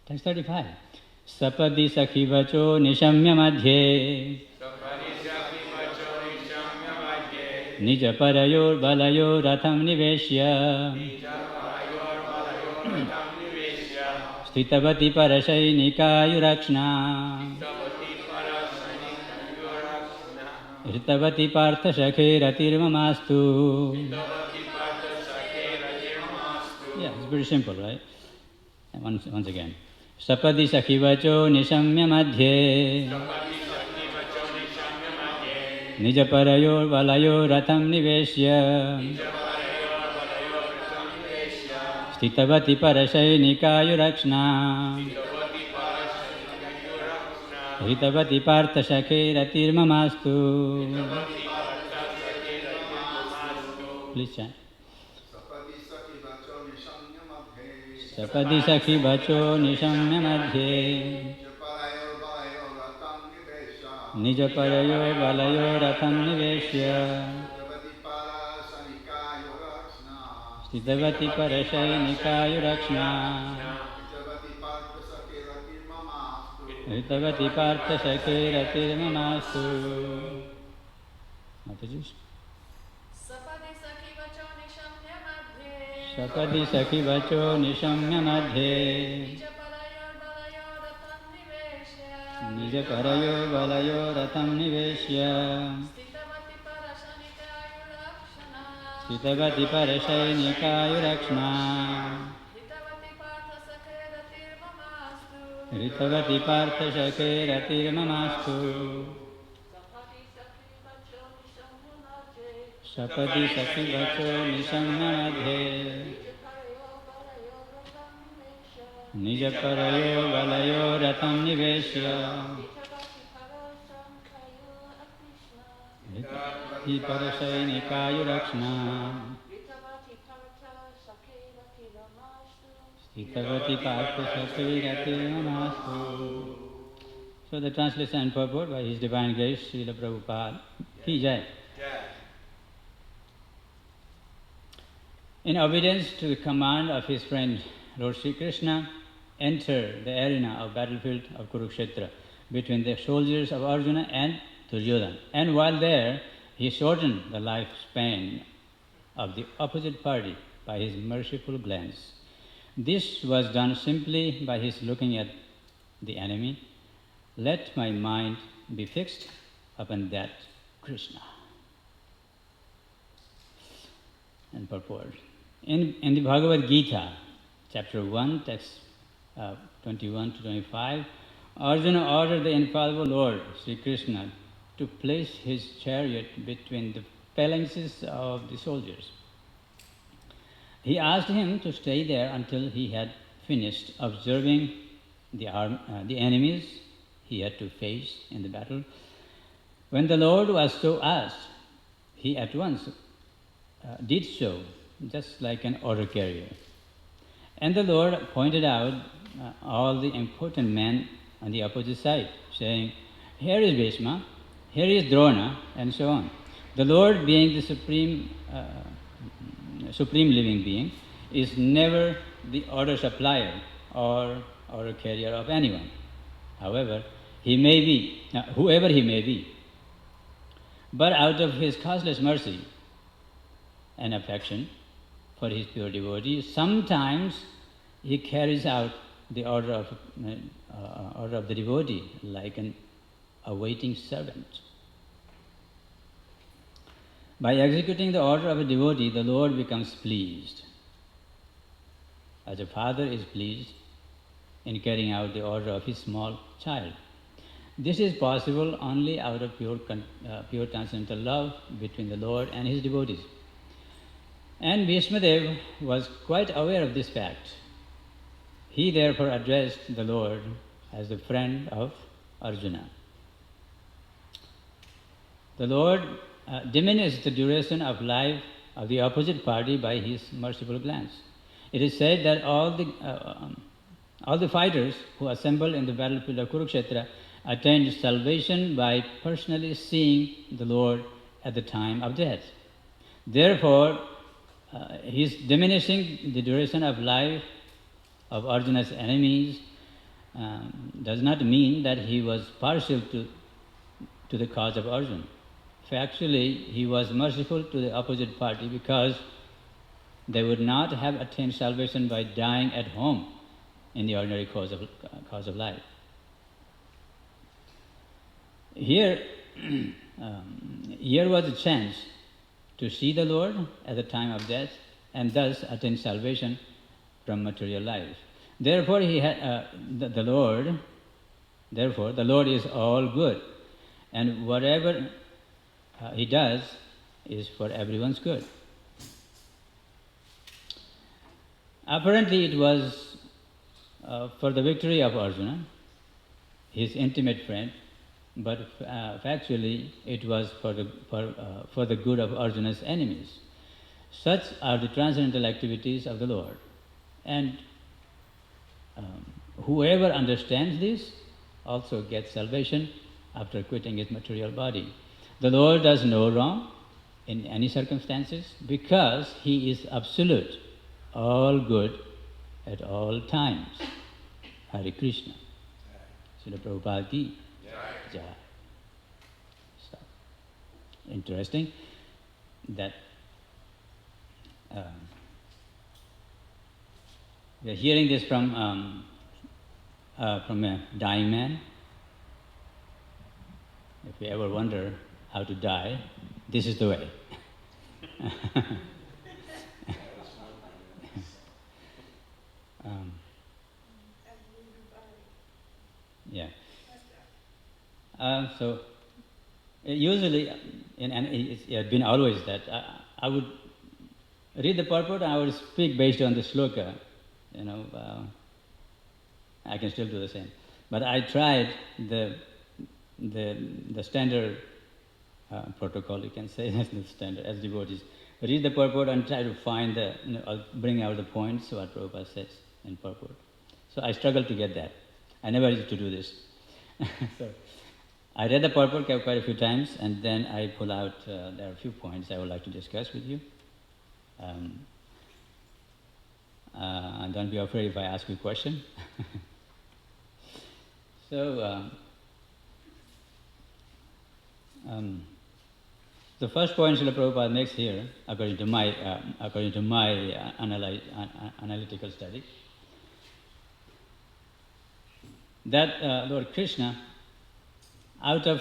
Text 35. Sapadi sakhi vacho nishamya madhye Nija parayor balayor ratham niveshya Stitavati parashainika yurakshna Ritavati partha shakhe ratirmamastu. Yeah, it's pretty simple, right? Once again. Sapadi sakhi vacho nishamya madhye Nija parayor balayor ratham niveshya Stitavati parashainika yurakshna Ritavati partha shakhe ratirmamastu. Please chant. Sapadi sakhi vacho nishamya madhye Nija parayo balayo ratham niveshya Stitavati parashainika yurakshna Ritavati partha shakhe ratirmamastu. Mataji. Sapadi sakhi vacho nishamya madhye Nija parayo balayo ratham niveshya Stitavati parashainika yurakshna Ritavati partha shakhe ratirmamastu. Sapadi sakhi vacho nishamya madhye Nija parayo balayo ratham niveshya Ritavati parashainika yurakshna Stitavati partha shakhe ratirmamastu. So the translation and purport by His Divine Grace, Srila Prabhupada. Ki Jai. In obedience to the command of his friend Lord Sri Krishna, enter the arena of battlefield of Kurukshetra between the soldiers of Arjuna and Duryodhana. And while there, he shortened the lifespan of the opposite party by his merciful glance. This was done simply by his looking at the enemy. Let my mind be fixed upon that Krishna. And purport. In the Bhagavad Gita, chapter 1, text 21 to 25, Arjuna ordered the infallible Lord, Sri Krishna, to place his chariot between the phalanxes of the soldiers. He asked him to stay there until he had finished observing the enemies he had to face in the battle. When the Lord was so asked, he at once did so, just like an order carrier. And the Lord pointed out all the important men on the opposite side, saying, here is Bhishma, here is Drona, and so on. The Lord, being the supreme living being, is never the order supplier or order carrier of anyone. However, he may be, whoever he may be. But out of his causeless mercy and affection for his pure devotees, sometimes he carries out the order of the devotee like an awaiting servant. By executing the order of a devotee, the Lord becomes pleased, as a father is pleased in carrying out the order of his small child. This is possible only out of pure transcendental love between the Lord and his devotees. And Bhishmadev was quite aware of this fact. He therefore addressed the Lord as the friend of Arjuna. The Lord diminished the duration of life of the opposite party by his merciful glance. It is said that all the fighters who assembled in the battlefield of Kurukshetra attained salvation by personally seeing the Lord at the time of death. Therefore, he is diminishing the duration of life of Arjuna's enemies does not mean that he was partial to the cause of Arjuna. Factually, he was merciful to the opposite party because they would not have attained salvation by dying at home in the ordinary course of life. Here, here was a chance to see the Lord at the time of death and thus attain salvation from material life. Therefore, the Lord is all good, and whatever he does is for everyone's good. Apparently, it was for the victory of Arjuna, his intimate friend, but factually, it was for the good of Arjuna's enemies. Such are the transcendental activities of the Lord, and whoever understands this also gets salvation after quitting his material body. The Lord does no wrong in any circumstances because he is absolute, all good at all times. Hare Krishna. Srila Prabhupada ki Jai. So, interesting that we are hearing this from a dying man. If you ever wonder how to die, this is the way. Yeah. So usually, and it's been always that I would read the purport and I would speak based on the sloka. I can still do the same. But I tried the standard protocol, you can say, that's the standard, as devotees. Read the purport and try to find bring out the points what Prabhupada says in purport. So I struggled to get that. I never used to do this. So I read the purport quite a few times, and then I pull out, there are a few points I would like to discuss with you. And don't be afraid if I ask you a question. So, the first point Srila Prabhupada makes here, according to my analytical study, that Lord Krishna, out of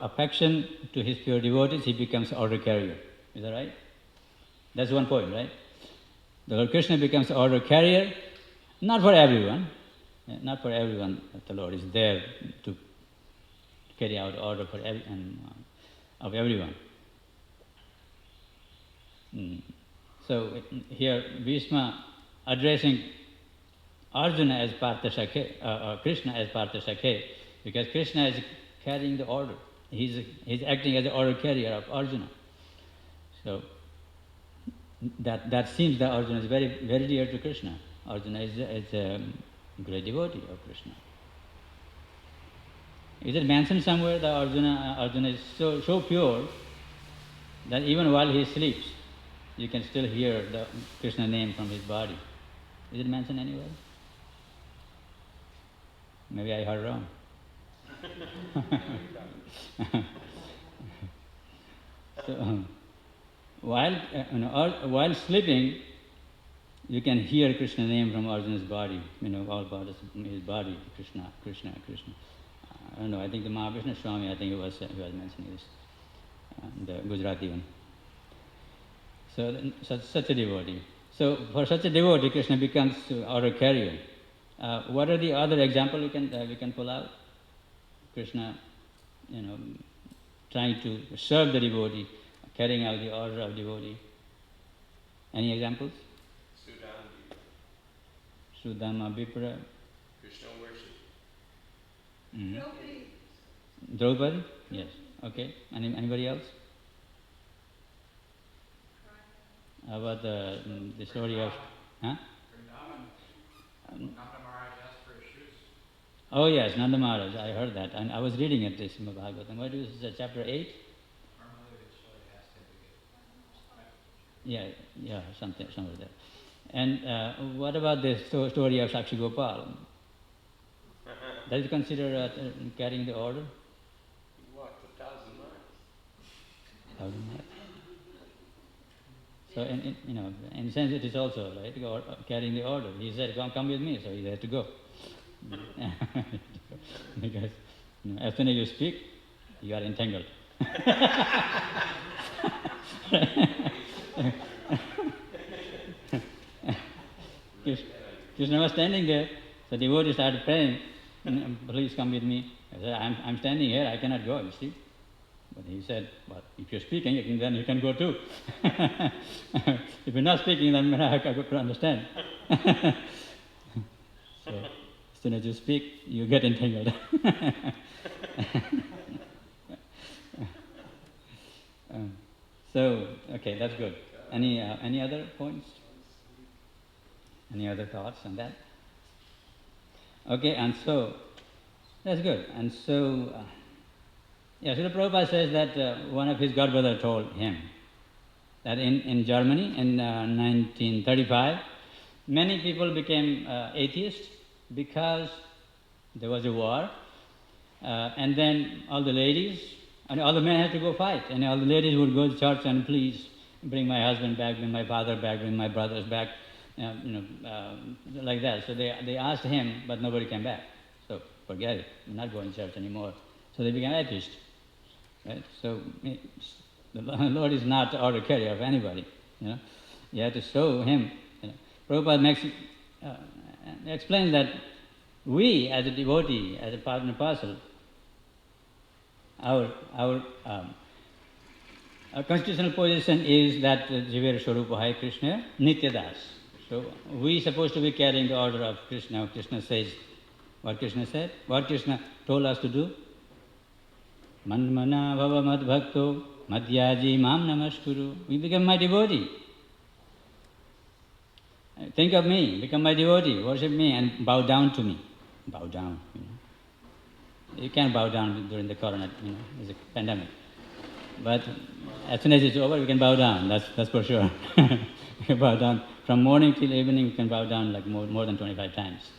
affection to his pure devotees, he becomes order carrier. Is that right? That's one point, right? The Lord Krishna becomes order carrier, not for everyone. Not for everyone. The Lord is there to carry out order for of everyone. So here Bhishma addressing Arjuna as Partha Sakhe, Krishna as Partha Sakhe, because Krishna is carrying the order. He's acting as the order carrier of Arjuna. So that seems that Arjuna is very, very dear to Krishna. Arjuna is a great devotee of Krishna. Is it mentioned somewhere that Arjuna is so pure that even while he sleeps, you can still hear the Krishna name from his body? Is it mentioned anywhere? Maybe I heard wrong. So, while sleeping, you can hear Krishna name from Arjuna's body. All bodies from his body. Krishna, Krishna, Krishna. I don't know. I think the Mahavishnu Swami, he was mentioning this, the Gujarati one. So such a devotee. So for such a devotee, Krishna becomes order carrier. What are the other examples we can pull out? Krishna, trying to serve the devotee, carrying out the order of devotee. Any examples? Sudama Vipra. Krishna worship. Mm-hmm. Draupadi? Yes. Okay. Anybody else? How about the story of... Huh? Nanda Maharaj asked for his shoes. Oh yes, Nanda Maharaj. I heard that. And I was reading it, this Srimad Bhagavatam. What is it, chapter 8? Normally they asked him to get Yeah, somewhere there. And what about the story of Sakshi Gopal? Does it consider carrying the order? He walked 1,000 miles. 1,000 miles. So, in a sense, it is also right carrying the order. He said, "Come with me," so he had to go. Because as soon as you speak, you are entangled. Krishna was standing there, so the devotee started praying, "Please come with me." I said, I'm standing here, I cannot go, you see. But he said, "But if you're speaking, then you can go too." If you're not speaking, then I have to understand. So, as soon as you speak, you get entangled. So, okay, that's good. Any other points? Any other thoughts on that? Okay, and so, that's good. And so, Srila Prabhupada says that one of his godbrother told him that in Germany in 1935, many people became atheists because there was a war, and then all the ladies, and all the men had to go fight, and all the ladies would go to church and please bring my husband back, bring my father back, bring my brothers back, like that. So they asked him, but nobody came back. So forget it, we're not going to church anymore. So they became atheists. Right? So the Lord is not the order carrier of anybody. You have to show him. Prabhupada explains that we, as a devotee, as a part and parcel, our constitutional position is that Jivera Swarupa Hai Krishna Nityadas. So we are supposed to be carrying the order of Krishna. Krishna says what Krishna said, what Krishna told us to do. Manmana bhava mad bhakto madhyaji mam namaskuru. We become my devotee. Think of me, become my devotee, worship me and bow down to me. Bow down, You can't bow down during the corona, there's a pandemic. But as soon as it's over, we can bow down, that's for sure. We can bow down. From morning till evening, we can bow down like more than 25 times.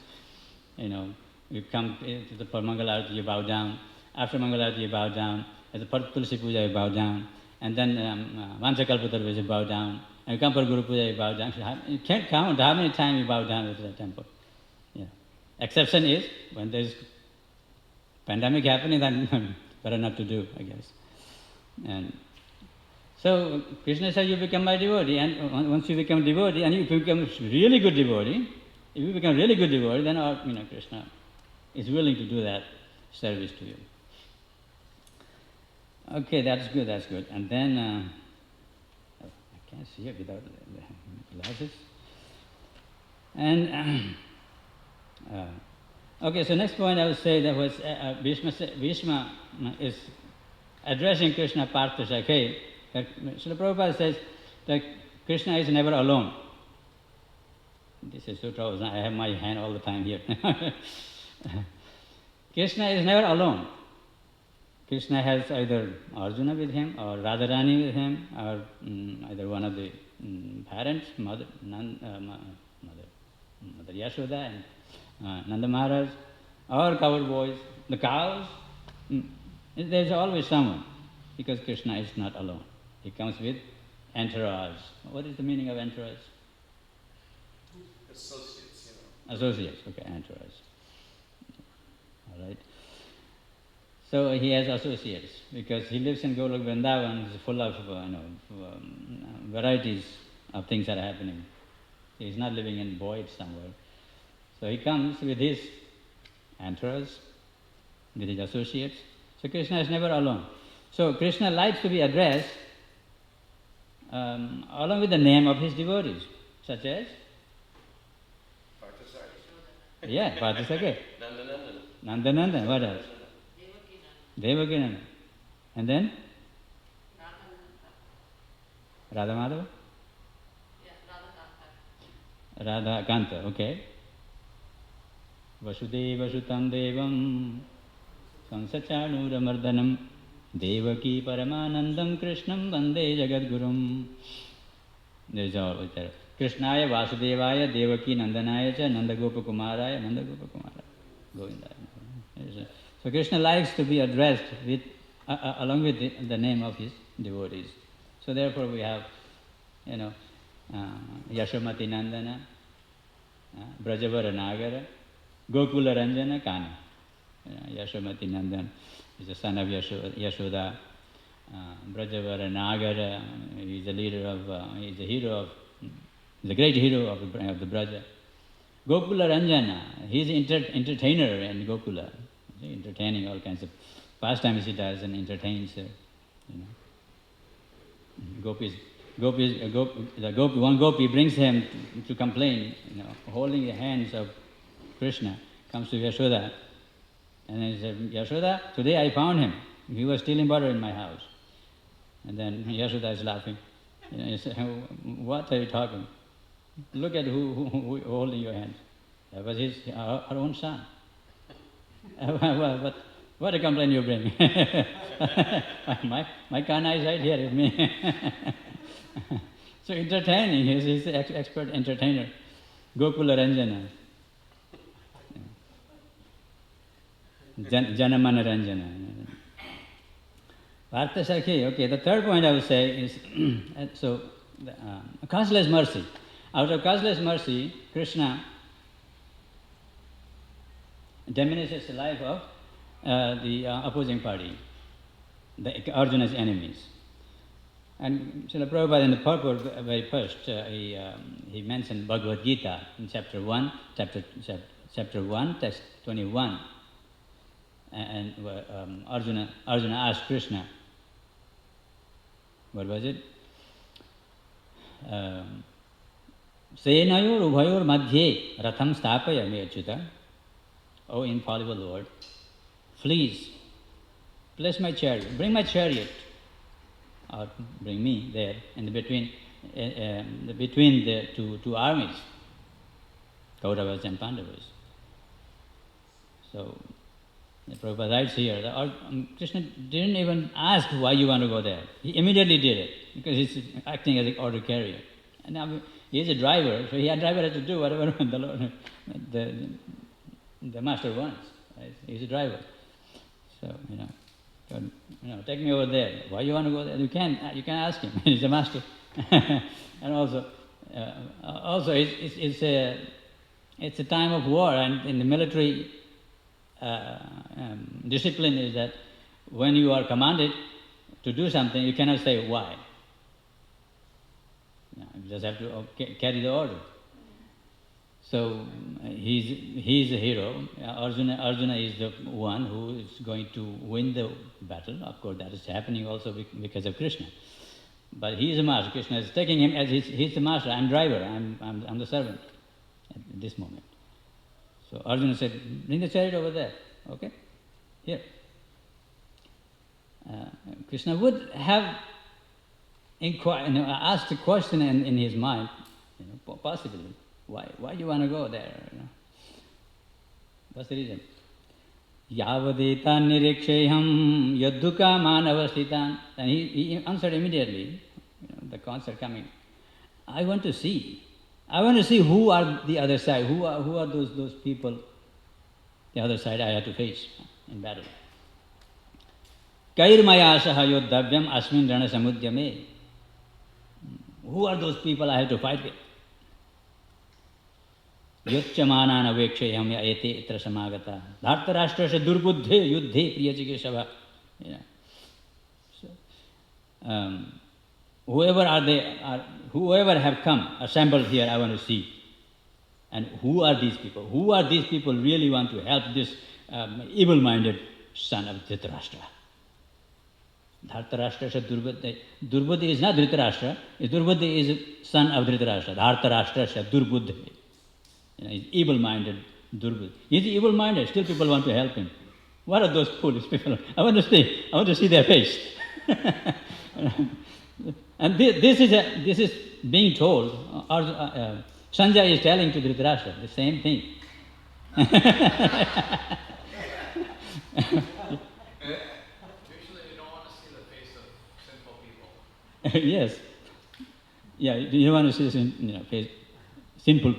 You come to the Mangal Arati, you bow down. After Mangal Arati, you bow down. At the Tulsi Puja, you bow down. And then Vanchakalpatarva, you bow down. And you come for Guru Puja, you bow down. You can't count how many times you bow down to the temple. Yeah. Exception is when there's pandemic happening, then better not to do, I guess. And so Krishna said, you become my devotee, and once you become devotee, and if you become really good devotee, then Krishna is willing to do that service to you. Okay, that's good. And then I can't see it without glasses. And okay, so next point I would say that was Bhishma is addressing Krishna Partha Sakhe. Srila Prabhupada says that Krishna is never alone. This is so troublesome. I have my hand all the time here. Krishna is never alone. Krishna has either Arjuna with him, or Radharani with him, or either one of the parents, Mother Yashoda and Nanda Maharaj, or cowherd boys, the cows. There's always someone, because Krishna is not alone. He comes with entourage. What is the meaning of entourage? Associates, Associates, okay, entourage. All right. So he has associates, because he lives in Golok Vrindavan, is full of varieties of things that are happening. He's not living in void somewhere. So he comes with his entourage, with his associates. So Krishna is never alone. So Krishna likes to be addressed along with the name of his devotees, such as? Parthasakhi. Yeah, Parthasakhi. Nanda. Nanda, what else? Devaki Nanda. And then? Radha Madhava? Radha Kanta, okay. Vasudeva Sutam Devam Kansachanuramardanam Devaki Paramanandam Krishnam Vande Jagadgurum. There's always there. Krishnaya Vasudevaya Devaki Nandanaya cha Nandagopakumaraya Nandagopakumaraya Govindaya. So Krishna likes to be addressed with along with the name of his devotees. So therefore we have, Yashamati Nandana, Brajavara Nagara, Gokula Ranjana Kana. Yashamati Nandan is the son of Yashoda. Brajavara Nagara is the leader of, he's the hero of, the great hero of the Braja. Gokula Ranjana, he's an entertainer in Gokula, entertaining all kinds of pastimes he does and entertains. One gopi brings him to complain, holding the hands of Krishna, comes to Yashoda, and then he said, Yashoda, today I found him. He was stealing butter in my house. And then Yashoda is laughing. He said, what are you talking? Look at who holding your hands. That was her own son. What a complaint you bring. my Kana is right here with me. So entertaining, he's an expert entertainer. Gokula Ranjana. Janamana Ranjana. Partha Sakhi, okay, the third point I would say is, causeless mercy. Out of causeless mercy, Krishna diminishes the life of the opposing party, the Arjuna's enemies. And Srila Prabhupada in the purport very first, he mentioned Bhagavad Gita in chapter 1, text 21. And Arjuna asked Krishna, what was it? Senayor ubhayor madhye ratham stapaya me achyuta. O infallible Lord, please place my chariot, bring my chariot, or bring me there in between the two armies, Kauravas and Pandavas. So Prabhupada writes here that Krishna didn't even ask why you want to go there. He immediately did it because he's acting as an order carrier. And now he's a driver, so the driver has to do whatever the master wants. Right? He's a driver. So, take me over there. Why you want to go there? You can ask him. He's a master. And also it's a time of war, and in the military discipline is that when you are commanded to do something, you cannot say why. You just have to carry the order. So he's a hero. Arjuna is the one who is going to win the battle. Of course, that is happening also because of Krishna. But he is a master. Krishna is taking him as he's the master. I'm driver. I'm the servant at this moment. So Arjuna said, bring the chariot over there. Okay? Here. Krishna would have asked a question in his mind, possibly. Why you want to go there? What's the reason? Yavadetan niriksheham yadduka manavasthitan. And he answered immediately, the concert coming. I want to see who are the other side. Who are those people, the other side I have to face in battle. Kairmaya saha yoddhavyam asmin rana samudyame. Who are those people I have to fight with? Yochamanan avekshayam ya ete itra samagata. Dharta rashtrasya durbuddhe yuddhe priyachikeshava. Whoever have come, assembled here, I want to see. And who are these people? Who are these people really want to help this evil-minded son of Dhritarashtra? Dhartarashtra Durbuddha. Durbuddha is not Dhritarashtra. Durbuddha is son of Dhritarashtra. Dhartarashtra Durbuddha. He's evil-minded Durbuddha. He's evil-minded. Still people want to help him. What are those foolish people? I want to see their face. And this is being told. Sanjay is telling to Dhritarashtra the same thing. Usually you don't want to see the face of sinful people. Yes. Yeah, you don't want to see simple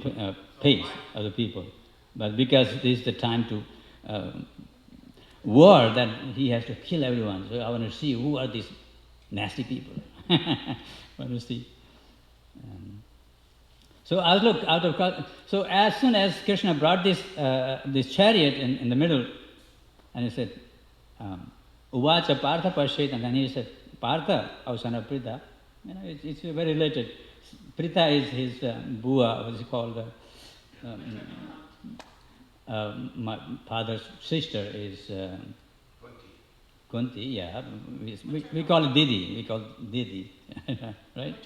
pace of the people. But because this is the time to war, that he has to kill everyone. So I want to see who are these nasty people. I want to see. So I look out of. So as soon as Krishna brought this chariot in the middle, and he said, Uvacha Partha Pashet, and then he said, Partha, our son of Pritha. It's very related. Pritha is his bua, what is it called? My father's sister is Kunti, yeah. We call it Didi. We call it Didi, right?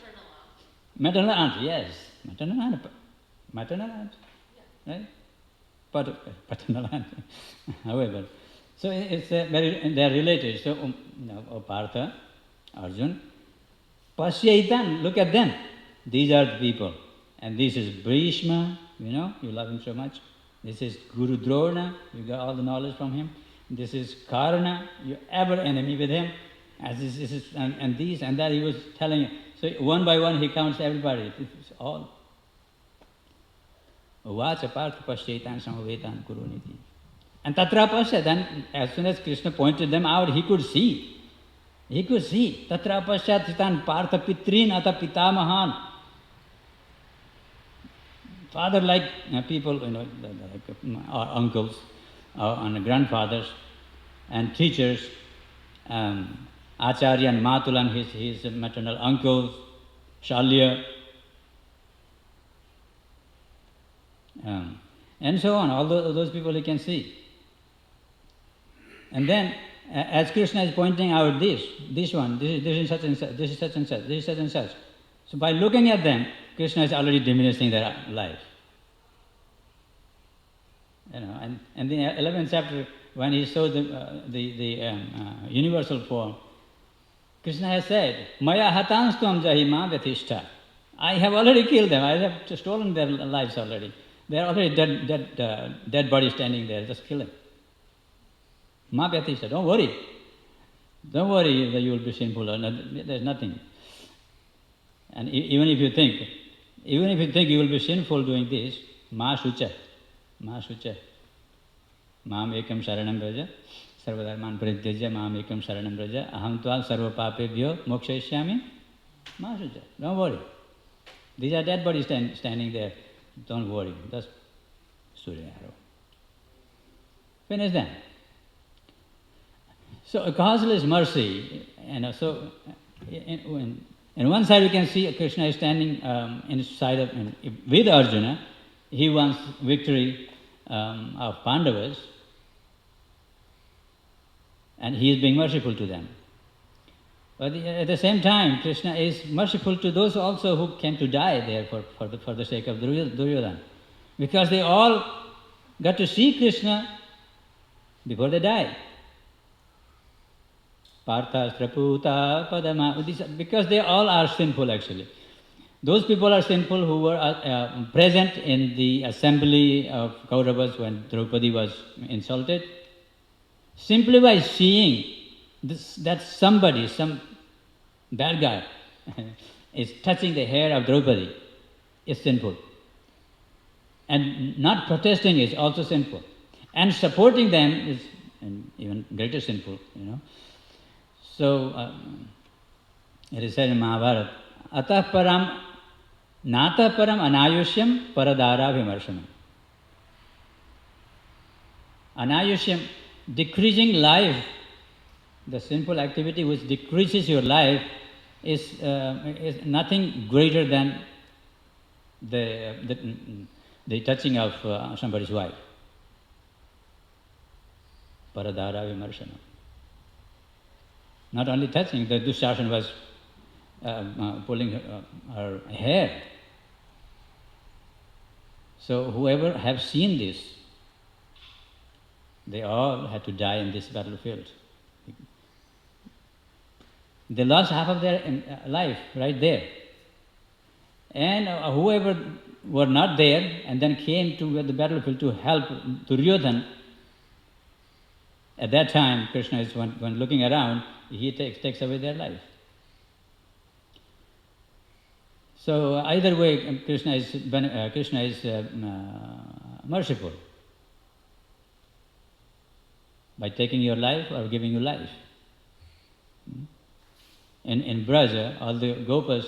Maternal aunt, yes. Maternal aunt. Maternal aunt, right? Paternal aunt. However, so it's very, they're related. So, Partha, Arjun, Pasyaitan, look at them. These are the people. And this is Bhishma, you love him so much. This is Guru Drona, you got all the knowledge from him. This is Karna, you're ever enemy with him. As this is, and these and that he was telling you. So one by one he counts everybody. It's all. Vacha Partha Pasyaitan Samvetan Kuruniti. And Tatra Pasya, then as soon as Krishna pointed them out, he could see. He could see. Tatra Pasya Titan Partha Pitrin Ata Pitamahan. Father like people, like our uncles and grandfathers and teachers, Acharya and Matulan, his maternal uncles, Shalya, and so on. All those people he can see. And then, as Krishna is pointing out this one, this is such and such, this is such and such, this is such and such. So by looking at them, Krishna is already diminishing their life. And in the 11th chapter, when he showed the universal form, Krishna has said, Maya hatanstam jahima vyatishta. I have already killed them. I have stolen their lives already. They are already dead body standing there. Just kill them. Ma vyatishta. Don't worry. Don't worry that you will be sinful. There's nothing. And even if you think you will be sinful doing this, ma shucha. Maam ekam sharanam braja, sarvadharman parityajya maam ekam sharanam braja, aham tvam sarva papebhyo mokshayishyami, ma shucha. Don't worry. These are dead bodies standing there. Don't worry. That's Surya arrow. Finish them. So causeless mercy, so in one side we can see Krishna is standing inside of with Arjuna. He wants victory of Pandavas, and he is being merciful to them. But at the same time, Krishna is merciful to those also who came to die there for the sake of Duryodhana, because they all got to see Krishna before they died. Partha, Straputa, Padama, because they all are sinful actually. Those people are sinful who were present in the assembly of Kauravas when Draupadi was insulted. Simply by seeing that somebody, some bad guy, is touching the hair of Draupadi is sinful. And not protesting is also sinful. And supporting them is even greater sinful, So, it is said in Mahabharata, Atah param Nata param anayushyam paradara vimarshanam. Anayushyam, decreasing life, the sinful activity which decreases your life is nothing greater than the touching of somebody's wife. Paradara vimarshanam. Not only touching, the Dushasana was pulling her hair. So whoever have seen this, they all had to die in this battlefield. They lost half of their life right there. And whoever were not there and then came to the battlefield to help Duryodhana, at that time, Krishna is when looking around, he takes away their life. So either way, Krishna is merciful by taking your life or giving you life. In Braja, all the gopas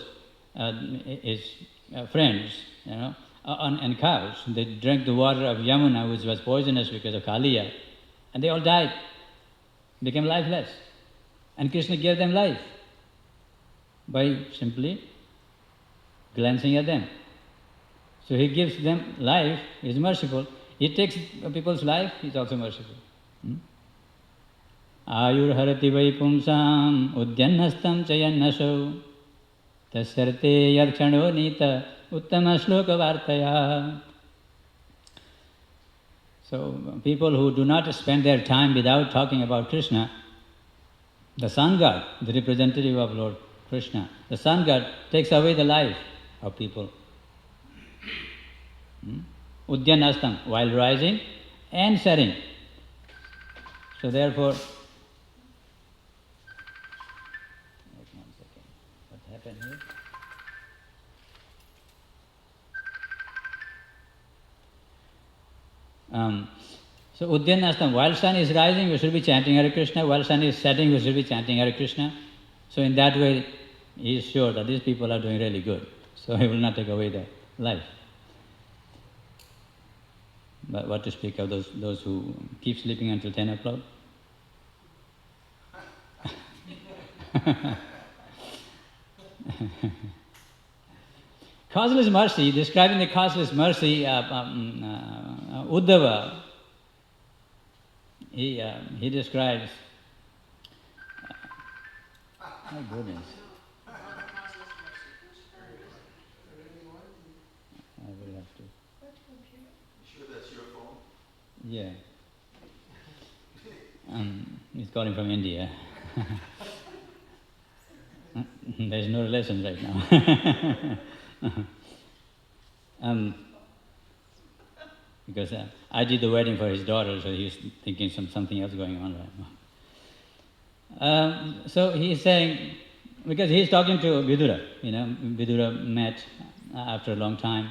is friends, and cows. They drank the water of Yamuna, which was poisonous because of Kaliya, and they all died, became lifeless. And Krishna gave them life by simply glancing at them. So he gives them life, he is merciful. He takes people's life, he is also merciful. Ayurharati vai pumsam udyannastam chayannasau tasyarte yarchano nita uttama shloka vartaya. So people who do not spend their time without talking about Krishna, the sun god, the representative of Lord Krishna, the sun god takes away the life of people. Udyanastam, while rising and setting. So therefore, wait 1 second, what happened here? So Udyanastam, while sun is rising, we should be chanting Hare Krishna. While sun is setting, we should be chanting Hare Krishna. So in that way, he is sure that these people are doing really good. So he will not take away their life. But what to speak of those who keep sleeping until 10 o'clock? Causeless mercy, describing the causeless mercy, Uddhava, he describes, my goodness. I will have to. You sure that's your phone? Yeah. He's calling from India. There's no relation right now. Because I did the wedding for his daughter, so he's thinking something else going on right now. So he's saying, because he's talking to Vidura, Vidura met after a long time.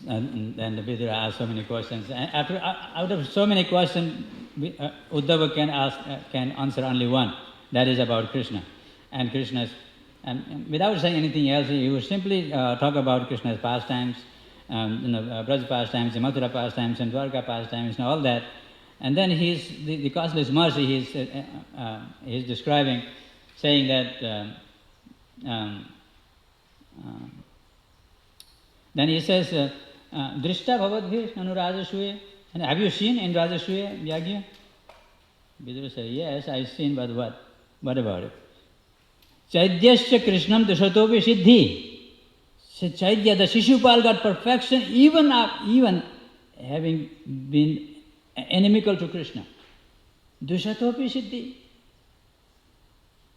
And then the Vidura asked so many questions. And out of so many questions, Uddhava can answer only one. That is about Krishna. And Krishna's, and without saying anything else, he would simply talk about Krishna's pastimes, Braj pastimes, Mathura pastimes, and Dwarka pastimes, and all that. And then the causeless mercy he's describing, saying that then he says, Drishta bhavadbhir nanu rajasuye. And have you seen in Rajasuya Yagya? Vidura said, yes, I've seen, but what? What about it? Chaidyasya Krishnam Dushatopi Siddhi. So Chaitya, the Shishupal got perfection even having been inimical to Krishna. Dushatopi Siddhi.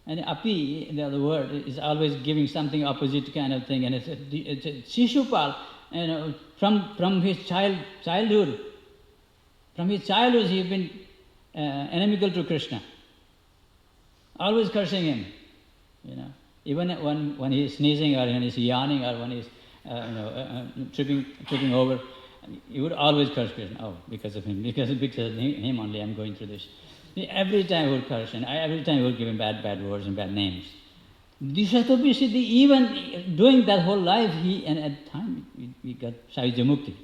And api, the other word, is always giving something opposite kind of thing. And it's a Shishupal, from his childhood. From his childhood he has been inimical to Krishna. Always cursing him. Even when he is sneezing or when he is yawning or when he is tripping over, he would always curse Krishna. Oh, because of him only I'm going through this. Every time he would curse, and every time he would give him bad words and bad names. Dishatopi Siddhi, even doing that whole life, and at the time he got Sahaja Mukti.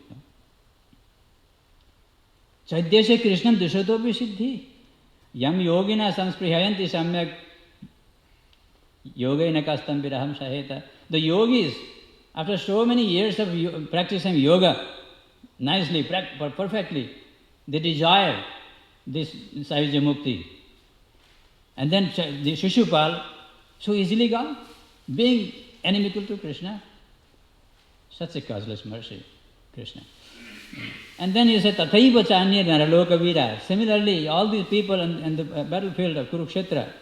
Chaitya Krishnam Dishatopi Siddhi. Yam yogina samsprihayanti samyak yogaina kastam viraham saheta. The yogis, after so many years of practicing yoga, nicely, perfectly, they desire this Sahaja Mukti. And then the Shishupal, so easily gone, being inimical to Krishna. Such a causeless mercy, Krishna. And then he said, Tathaiva chanya naraloka vira. Similarly, all these people in the battlefield of Kurukshetra,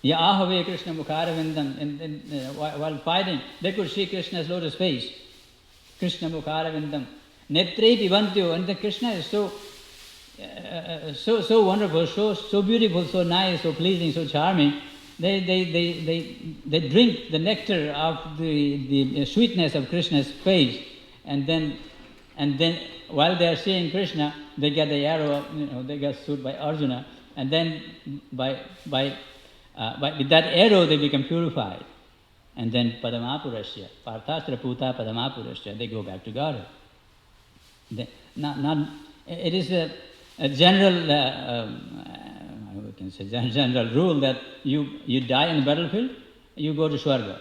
Ya ahave Krishna mukharavindam, and while fighting, they could see Krishna's lotus face. Krishna mukharavindam. Netre pivantyo, and the Krishna is so wonderful, so beautiful, so nice, so pleasing, so charming, they drink the nectar of the sweetness of Krishna's face, and then while they are seeing Krishna, they get the arrow, they get shot by Arjuna, and then with that arrow they become purified. And then Padamapurasya, Parthastra Puta Padamapurasya, they go back to Godhead. It is a general, we can say general rule that you die in the battlefield, you go to Swarga.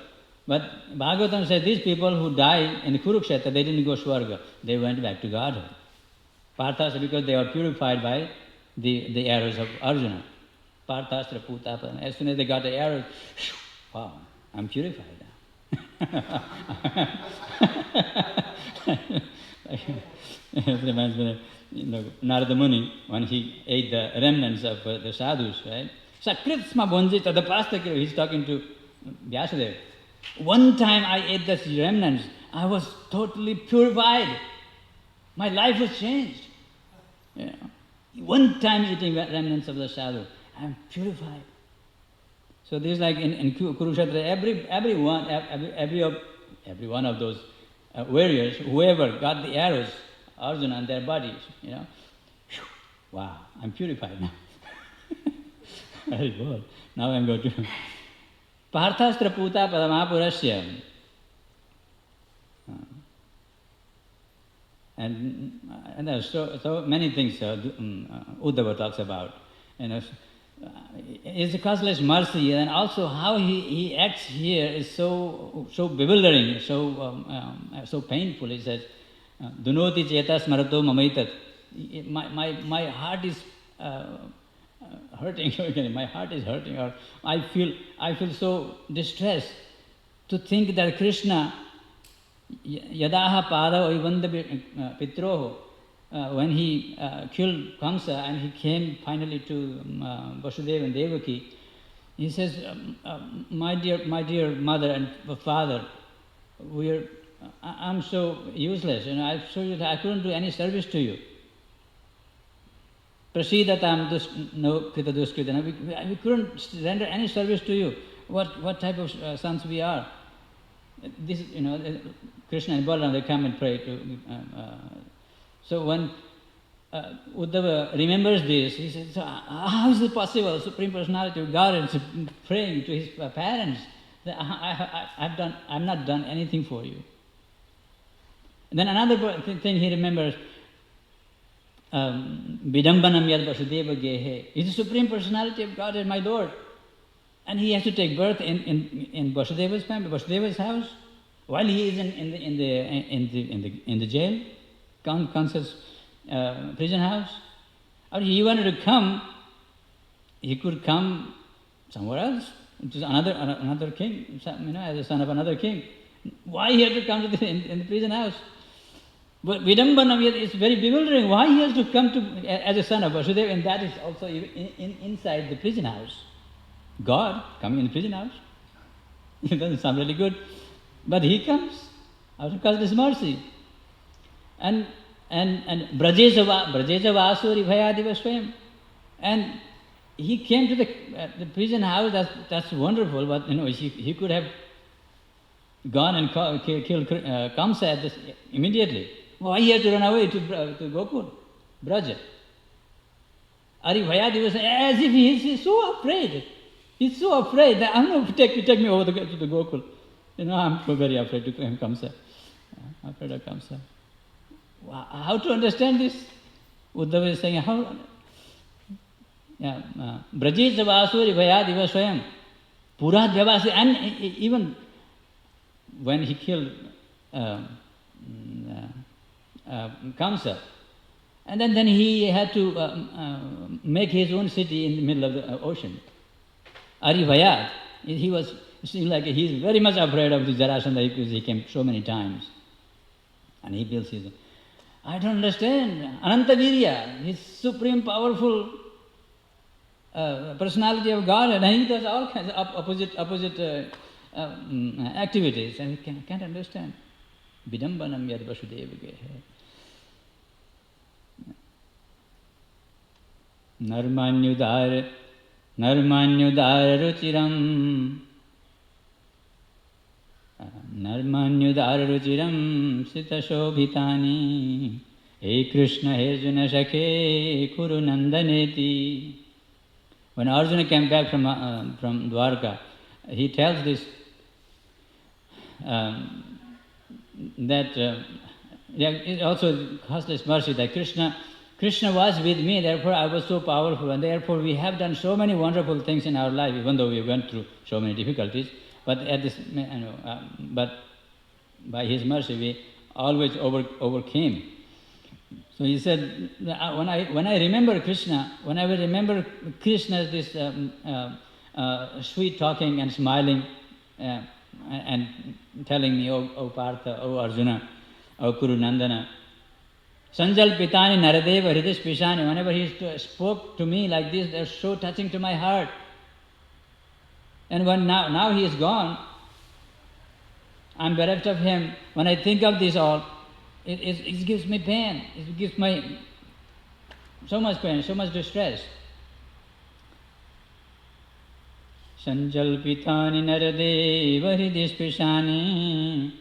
But Bhagavatam says these people who died in Kurukshetra, they didn't go Swarga, they went back to Godhead. Parthastra, because they were purified by the arrows of Arjuna. Parthastra Puta Padamapurasya. As soon as they got the arrows, wow, I'm purified now. It reminds me of Narada Muni when he ate the remnants of the sadhus, right? Sakritsma Bonjita, the pastor, he's talking to Vyasadeva. One time I ate these remnants, I was totally purified. My life was changed. One time eating remnants of the sadhu, I'm purified. So this is like in Kurukshetra, every one of those warriors, whoever got the arrows, Arjuna and their bodies, wow, I'm purified now. Very good. Now I'm going to Parthastra Puta Padamapurasya. And there are so many things Uddhava talks about. It's a causeless mercy, and also how he acts here is so bewildering, so painful. He says, "Dunoti cheta smarato mamaitat." My heart is hurting. My heart is hurting, or I feel so distressed to think that Krishna, yadaha pada oivanda pitroho. When he killed Kamsa and he came finally to Vasudeva and Devaki, he says, my dear mother and father, I'm so useless. I couldn't do any service to you. Prasidatam no krita duskrita. We couldn't render any service to you. What type of sons we are? This, Krishna and Balaram, they come and pray to. So when Uddhava remembers this, he says, so how is it possible? Supreme Personality of God is praying to his parents. I've not done anything for you. And then another thing he remembers, Vidambanam yad Vasudeva gehe. He's the Supreme Personality of God as my Lord. And he has to take birth in Vasudeva's family, Vasudeva's house, while he is in the jail. Kansa's prison house. Or he wanted to come, he could come somewhere else, to another king, as a son of another king. Why he had to come to in the prison house? But Vidambanam is very bewildering. Why he has to come as a son of Vasudeva, and that is also inside the prison house. God coming in the prison house. It doesn't sound really good. But he comes out of God's mercy. And Brajejava Asuri Bhayadiva Swayam. And he came to the prison house. That's wonderful. But he could have gone and killed Kamsa immediately. Why he had to run away to Gokul, Braja? Ari Bhayadiva Swayam, as if he's so afraid. He's so afraid that I'm going to take me over to the Gokul. I'm so very afraid to Kamsa. Afraid of Kamsa. How to understand this? Uddhava is saying, how? Brajit Vasuri Bhayadiva Swayam. Purat Vyavasi. And even when he killed Kamsa, and then he had to make his own city in the middle of the ocean. Ari Bhayad. It seemed like he's very much afraid of the Jarasandha because he came so many times. And he builds his own. I don't understand. Anantavirya, his supreme powerful personality of God, and he does all kinds of opposite activities, and we can't understand. Vidambanam yad Vasudeva gehe. Narmanyudare Narmanyudararuchiram Narmanyudararuchiram Sitashobhitani He Krishna He Arjuna Shakhe Kuru Nandaneti. When Arjuna came back from Dwarka, he tells this that it also causeless mercy that Krishna was with me, therefore I was so powerful, and therefore we have done so many wonderful things in our life, even though we went through so many difficulties. But at this, but by His mercy we always overcame. So he said, when I remember Krishna, when I remember Krishna's this sweet talking and smiling and telling me, oh Partha, oh Arjuna, oh Kuru Nandana, Sanjal Pitani Naradeva Hridish Pishani, whenever he spoke to me like this, they're so touching to my heart. And when now he is gone, I'm bereft of him. When I think of this all, it gives me pain. It gives me so much pain, so much distress. Sanjal Pitani Naradeva Hridish Pishani.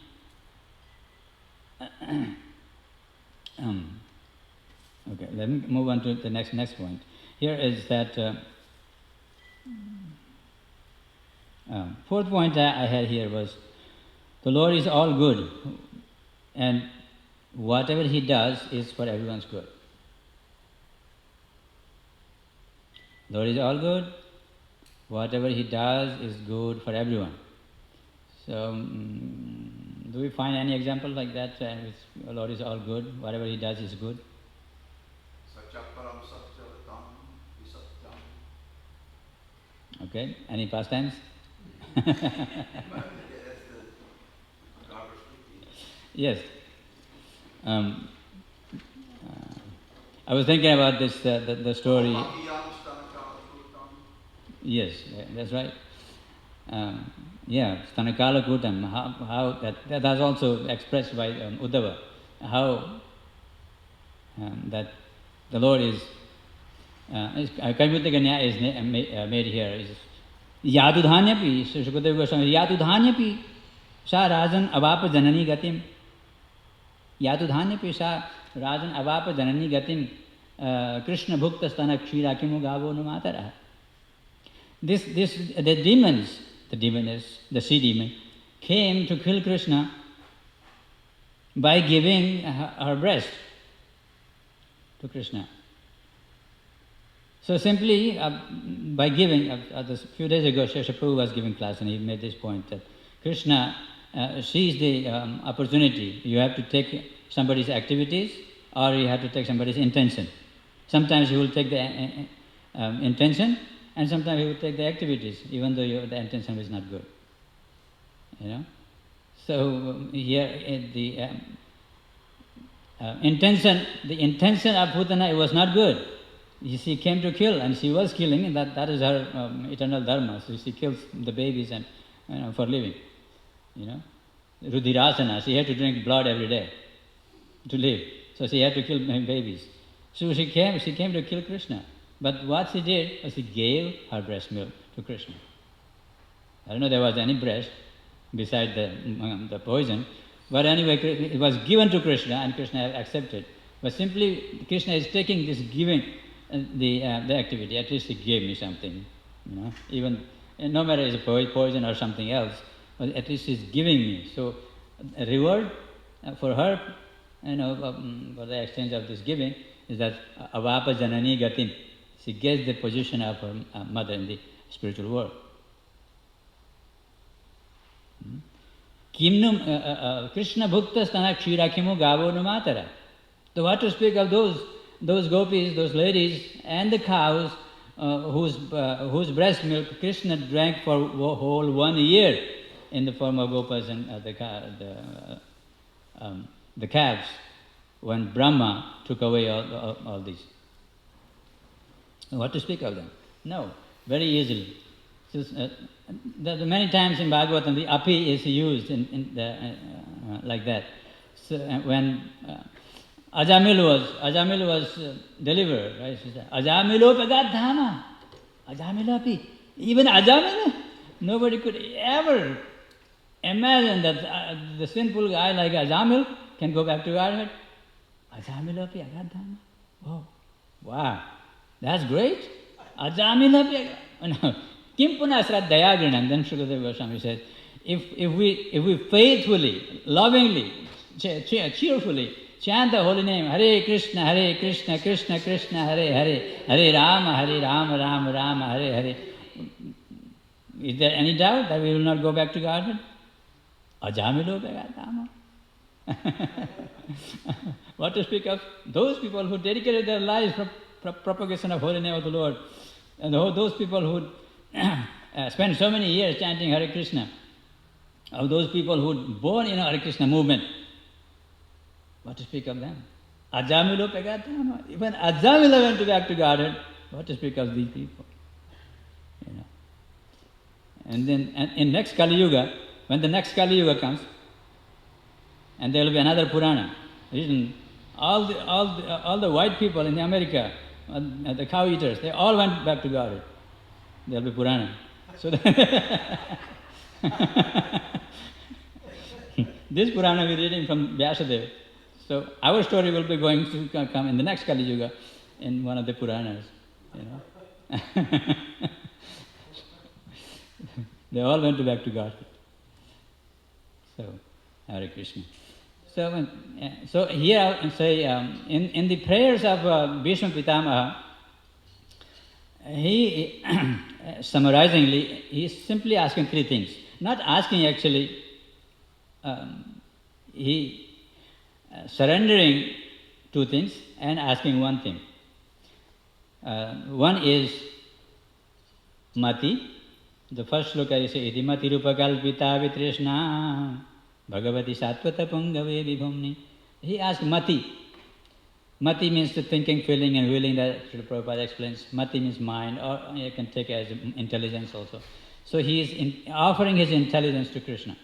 Okay, let me move on to the next point. Here is that fourth point I had here was the Lord is all good, and whatever He does is for everyone's good. Lord is all good, whatever He does is good for everyone. So, do we find any example like that? The Lord is all good, whatever He does is good. Satyaparam Satyatam Visatyam. Okay, any pastimes? Yes. I was thinking about this, the story. Yes, that's right. Stanakala Kutam, how that's also expressed by Uddhava, how that the Lord is, Kaimutaganya is made here, is Yadudhanyapi, Sukadeva Goswami, Yadudhanyapi, Sa Rajan Avapa Janani Gatim, Yadudhanyapi Sa Rajan Avapa Janani Gatim, Krishna Bhukta Stana Kshirakimu Gavo Numatara. The demons, the sea demon, came to kill Krishna by giving her breast to Krishna. So simply by giving, a few days ago, Shesha Prabhu was giving class and he made this point that Krishna sees the opportunity. You have to take somebody's activities or you have to take somebody's intention. Sometimes he will take the intention, and sometimes he will take the activities, even though the intention is not good. You know? So here the intention of Putana was not good. She came to kill, and she was killing, and that is her eternal dharma. So she kills the babies and for living. You know, Rudirasana. She had to drink blood every day to live. So she had to kill babies. So she came to kill Krishna. But what she did was she gave her breast milk to Krishna. I don't know if there was any breast beside the poison, but anyway, it was given to Krishna, and Krishna accepted. But simply, Krishna is taking this giving the activity. At least he gave me something, you know. Even no matter it's a poison or something else, but at least he's giving me. So, a reward for her, for the exchange of this giving is that avapa janani gatim. She gets the position of her mother in the spiritual world. Kimnum Krishna Bhukta Stana Kshirakimu Gavo Numatara. So what to speak of those gopis, those ladies, and the cows whose breast milk Krishna drank for whole 1 year in the form of gopas and the calves when Brahma took away all these. What to speak of them? No, very easily. Many times in Bhagavatam, the api is used like that. So when Ajamil was delivered, right? She said, Ajamilo Pagadhama. Ajamilapi. Even Ajamila, nobody could ever imagine that the sinful guy like Ajamil can go back to Godhead. Ajamilapi Agadhama. Oh, wow, that's great. Ajamilapi. Kim Puna Sraddhaya Grinam. Then Sukadeva Goswami says, if we faithfully, lovingly, cheerfully chant the holy name, Hare Krishna, Krishna Krishna, Hare Hare, Hare Rama, Rama Rama, Hare Hare. Is there any doubt that we will not go back to Godhead? Ajamilo Begatama. What to speak of those people who dedicated their lives for propagation of holy name of the Lord, and those people who spent so many years chanting Hare Krishna, of those people who were born in Hare Krishna movement. What to speak of them? Ajamilo Pegatama. Even Ajamila went back to Godhead. What to speak of these people? You know. And then in next Kali Yuga, when the next Kali Yuga comes, and there will be another Purana written, all the white people in America, the cow eaters, they all went back to Godhead. There will be Purana. So this Purana we are reading from Vyasadeva. So our story will be going to come in the next Kali Yuga in one of the Puranas. You know. They all went back to God. So, Hare Krishna. So here I say in the prayers of Bhishma Pitamaha, he summarizingly he is simply asking three things. Not asking actually, he surrendering two things and asking one thing. One is mati. The first sloka is iti mati rupakalpita vitrishna bhagavati sattvata pungave vibhumni. He asked mati. Mati means the thinking, feeling and willing that Srila Prabhupada explains. Mati means mind, or you can take it as intelligence also. So he is offering his intelligence to Krishna.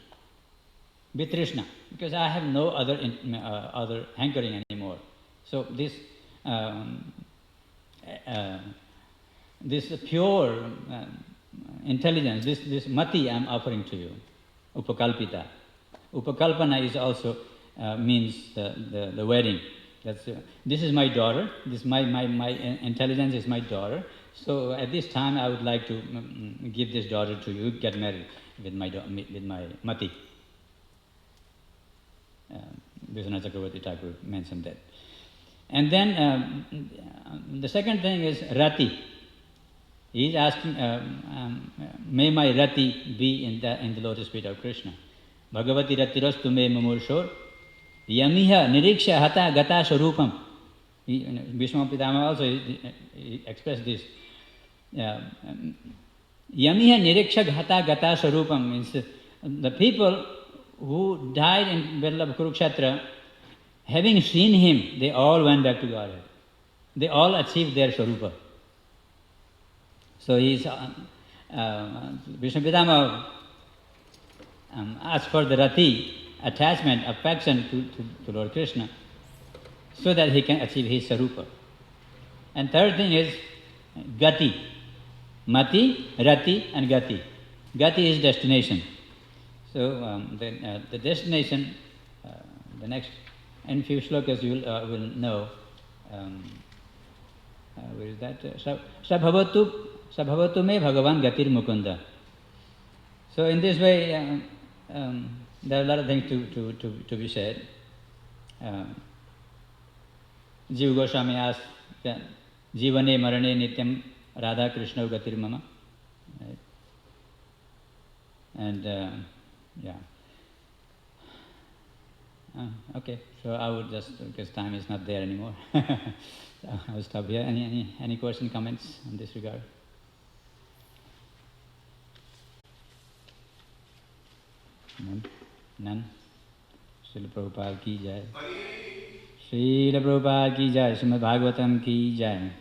Vitrishna, because I have no other hankering anymore. So this pure intelligence, this mati I am offering to you, upakalpita. Upakalpana is also means the wedding. This is my daughter. This my intelligence is my daughter. So at this time I would like to give this daughter to you, get married with my mati. Vishwanath Chakravarti Thakur mentioned that. And then the second thing is rati. He is asking, may my rati be in the lotus feet of Krishna. Bhagavati ratirastu me mamurshor yamiha niriksha hata gata swarupam. Bhishma Pitama also he expressed this. Yamiha niriksha hata gata swarupam means the people who died in battle of Kurukshetra, having seen him, they all went back to Godhead. They all achieved their Swarupa. So he's Vishnu Pitama asked for the rati, attachment, affection to Lord Krishna, so that he can achieve his Swarupa. And third thing is gati. Mati, rati and gati. Gati is destination. So the destination, the next, in few shlokas you will know. Where is that? Sabhavatu me Bhagavan Gatir Mukunda. So in this way, there are a lot of things to be said. Jiva Goswami asked, Jivane Marane Nityam Radha Krishna Gatir Mama. Right? And yeah. Okay, so I would just, because time is not there anymore, so I will stop here. Any question, comments in this regard? None? Srila Prabhupada ki jai. Srila Prabhupada ki jai. Srimad Bhagavatam ki jai.